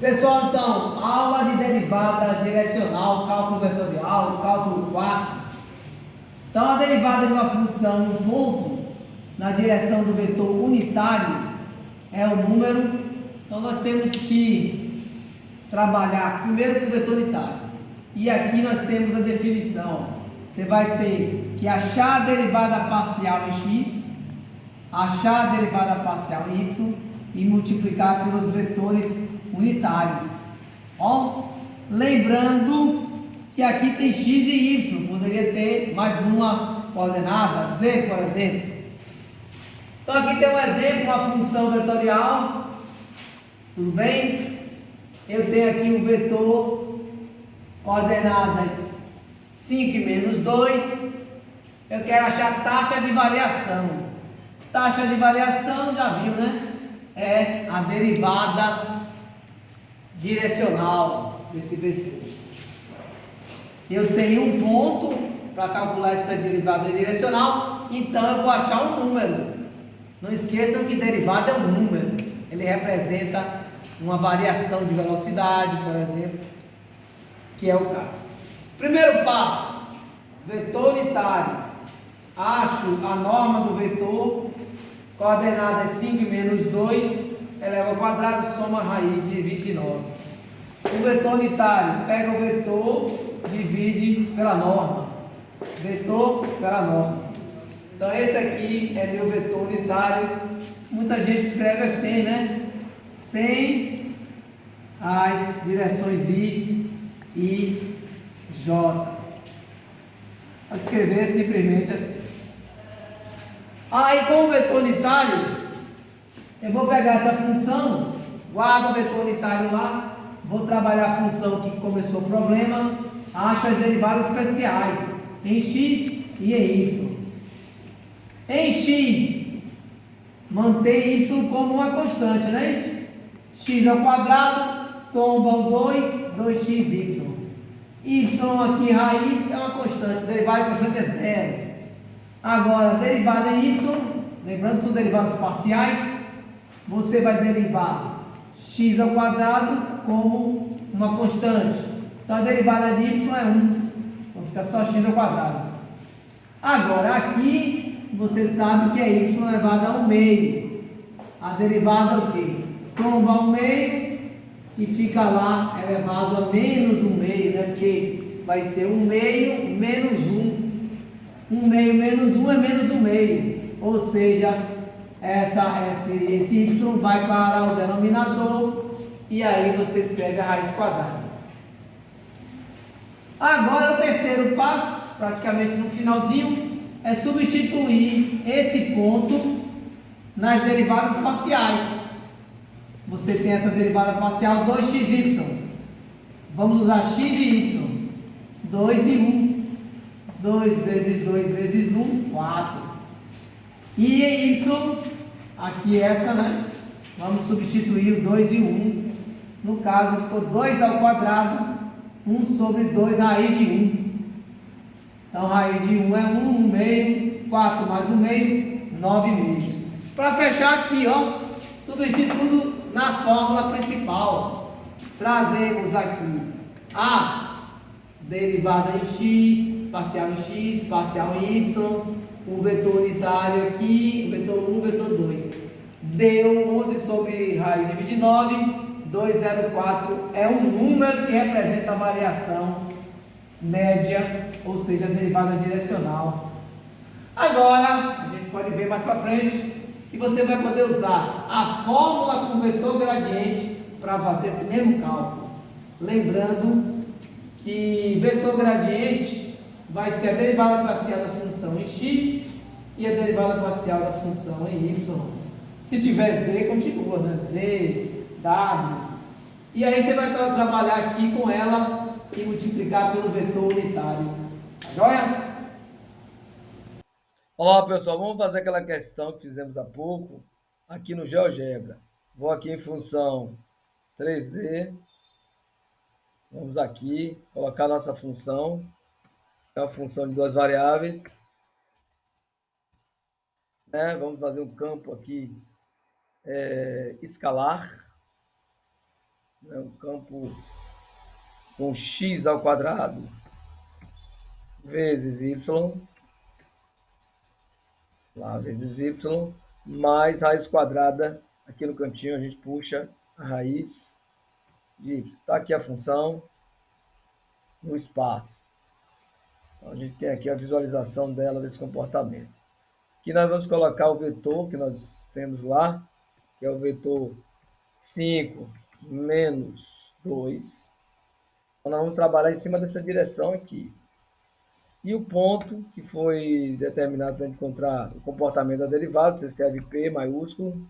Pessoal, então, aula de derivada direcional, cálculo vetorial, cálculo 4. Então, a derivada de uma função, um ponto, na direção do vetor unitário, é o número. Então, nós temos que trabalhar primeiro com o vetor unitário. E aqui nós temos a definição. Você vai ter que achar a derivada parcial em x, achar a derivada parcial em y e multiplicar pelos vetores unitários. Ó, lembrando que aqui tem x e y, poderia ter mais uma coordenada, z, por exemplo. Então aqui tem um exemplo, uma função vetorial, tudo bem? Eu tenho aqui um vetor, coordenadas 5 e menos 2, eu quero achar a taxa de variação. Taxa de variação, já viu, né? É a derivada direcional desse vetor. Eu tenho um ponto para calcular essa derivada direcional, então eu vou achar um número. Não esqueçam que derivada é um número. Ele representa uma variação de velocidade, por exemplo, que é o caso. Primeiro passo, vetor unitário. Acho a norma do vetor, coordenada é 5 menos 2, eleva ao quadrado, soma a raiz de 29. O vetor unitário, pega o vetor, divide pela norma. Vetor pela norma. Então esse aqui é meu vetor unitário. Muita gente escreve assim, né? Sem as direções I e J. Vou escrever simplesmente assim. Aí com o vetor unitário, eu vou pegar essa função, guardo o vetor unitário lá, vou trabalhar a função que começou o problema, acho as derivadas especiais em x e em y. Em x, mantém y como uma constante, não é isso? X ao quadrado, tomba o 2, 2xy. Y aqui, raiz, é uma constante, derivada de constante é zero. Agora, derivada em y, lembrando que são derivadas parciais, você vai derivar x ao quadrado como uma constante. Então, a derivada de y é 1. Então, fica só x ao quadrado. Agora, aqui, você sabe que é y elevado ao meio. A derivada é o quê? Tomba ao meio e fica lá elevado a menos 1 meio, né? Porque vai ser 1 meio menos 1. 1 meio menos 1 é menos 1 meio. Ou seja, esse y vai para o denominador e aí você escreve a raiz quadrada. Agora o terceiro passo, praticamente no finalzinho, é substituir esse ponto nas derivadas parciais. Você tem essa derivada parcial 2xy. Vamos usar x e y. 2 e 1. 2 vezes 2 vezes 1, 4. E em y, aqui essa, né? Vamos substituir o 2 e 1. No caso, ficou 2 ao quadrado, 1 sobre 2 raiz de 1. Então, raiz de 1 é 1, 1 meio, 4 mais 1 meio, 9 meios. Para fechar aqui, ó, substituindo na fórmula principal, trazemos aqui a derivada em x, parcial em x, parcial em y, o vetor unitário aqui, o vetor 1, o vetor 2. Deu 11 sobre raiz de 29, 204 é um número que representa a variação média, ou seja, a derivada direcional. Agora, a gente pode ver mais para frente, que você vai poder usar a fórmula com vetor gradiente para fazer esse mesmo cálculo. Lembrando que vetor gradiente vai ser a derivada parcial da função em x e a derivada parcial da função em y. Se tiver z, continua, né? Z, w. E aí você vai trabalhar aqui com ela e multiplicar pelo vetor unitário. Tá joia? Olá, pessoal, vamos fazer aquela questão que fizemos há pouco aqui no GeoGebra. Vou aqui em função 3D. Vamos aqui colocar nossa função. É uma função de duas variáveis. Né? Vamos fazer um campo aqui escalar. né, um campo com x ao quadrado vezes y, lá vezes y, mais raiz quadrada, aqui no cantinho a gente puxa a raiz de y. Está aqui a função no espaço. Então, a gente tem aqui a visualização dela, desse comportamento. Aqui nós vamos colocar o vetor que nós temos lá, que é o vetor 5 menos 2. Então, nós vamos trabalhar em cima dessa direção aqui. E o ponto que foi determinado para encontrar o comportamento da derivada, você escreve P maiúsculo,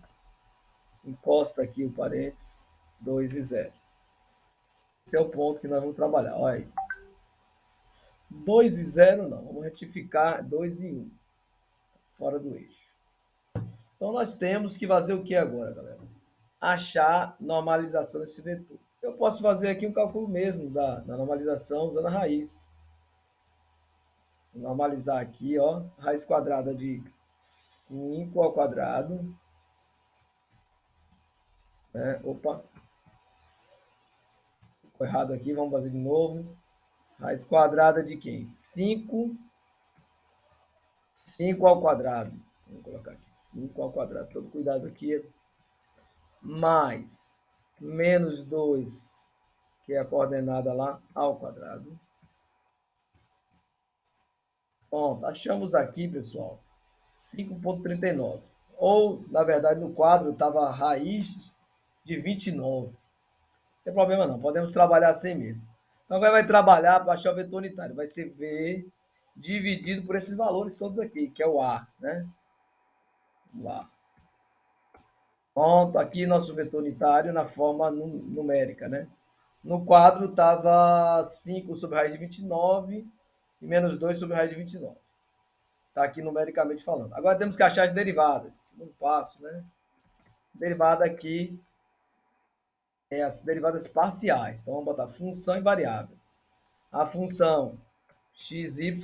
encosta aqui o parênteses, 2 e 0. Esse é o ponto que nós vamos trabalhar. Olha aí. 2 e 0 não, vamos retificar 2 e 1, fora do eixo. Então nós temos que fazer o que agora, galera? Achar normalização desse vetor. Eu posso fazer aqui um cálculo mesmo da normalização usando a raiz. Vou normalizar aqui, ó, raiz quadrada de 5 ao quadrado. Opa, ficou errado aqui, vamos fazer de novo. Raiz quadrada de quem? 5 ao quadrado. Vamos colocar aqui 5 ao quadrado. Todo cuidado aqui. Mais menos 2, que é a coordenada lá, ao quadrado. Pronto, achamos aqui, pessoal, 5,39. Ou, na verdade, no quadro estava raiz de 29. Não tem problema não, podemos trabalhar assim mesmo. Então, agora vai trabalhar para achar o vetor unitário. Vai ser V dividido por esses valores todos aqui, que é o A, né? O A. Pronto, aqui nosso vetor unitário na forma numérica, né? No quadro estava 5 sobre raiz de 29 e menos 2 sobre raiz de 29. Está aqui numericamente falando. Agora temos que achar as derivadas. Segundo passo, né? Derivada aqui é as derivadas parciais. Então vamos botar função e variável. A função xy,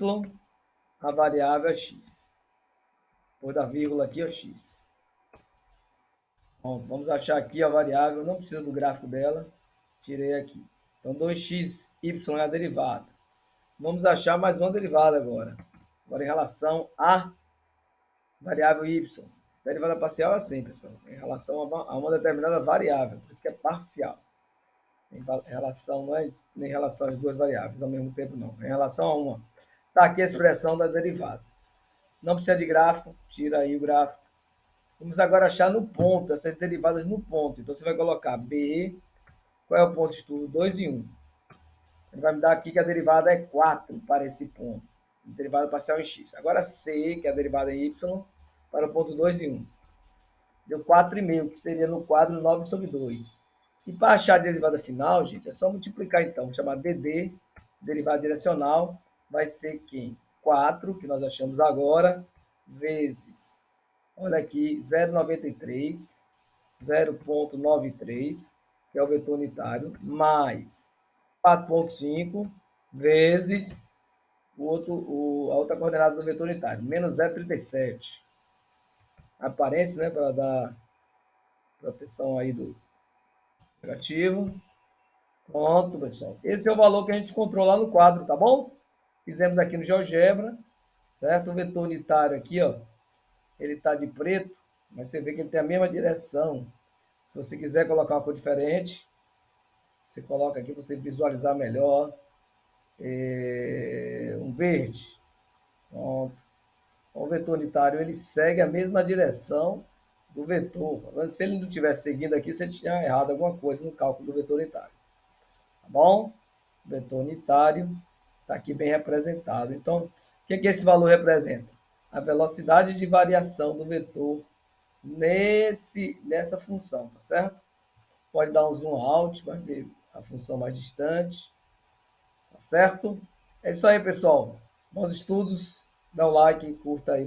a variável é x. Depois da vírgula aqui, ó, x. Bom, vamos achar aqui a variável, não precisa do gráfico dela, tirei aqui. Então 2xy é a derivada. Vamos achar mais uma derivada agora. Agora em relação à variável y. Derivada parcial é assim, pessoal, em relação a uma determinada variável, por isso que é parcial. Em relação, não é em relação às duas variáveis ao mesmo tempo, não. Em relação a uma. Está aqui a expressão da derivada. Não precisa de gráfico, tira aí o gráfico. Vamos agora achar no ponto, essas derivadas no ponto. Então, você vai colocar B, qual é o ponto de estudo? 2 e 1. Ele vai me dar aqui que a derivada é 4 para esse ponto. Derivada parcial em x. Agora C, que é a derivada em y, para o ponto 2 e 1. Deu 4,5, que seria no quadro 9 sobre 2. E para achar a derivada final, gente, é só multiplicar então. Vou chamar DD, derivada direcional, vai ser quem? 4, que nós achamos agora, vezes, olha aqui, 0,93, 0,93, que é o vetor unitário, mais 4,5 vezes a outra coordenada do vetor unitário, menos 0,37. A parênteses, né, para dar proteção aí do negativo. Pronto, pessoal. Esse é o valor que a gente encontrou lá no quadro, tá bom? Fizemos aqui no GeoGebra, certo? O vetor unitário aqui, ó, ele está de preto, mas você vê que ele tem a mesma direção. Se você quiser colocar uma cor diferente, você coloca aqui para você visualizar melhor. Um verde. Pronto. O vetor unitário ele segue a mesma direção do vetor. Se ele não tivesse seguindo aqui, você tinha errado alguma coisa no cálculo do vetor unitário. Tá bom? O vetor unitário está aqui bem representado. Então, o que esse valor representa? A velocidade de variação do vetor nessa função, tá certo? Pode dar um zoom out para ver a função mais distante. Tá certo? É isso aí, pessoal. Bons estudos. Dá um like, curta aí.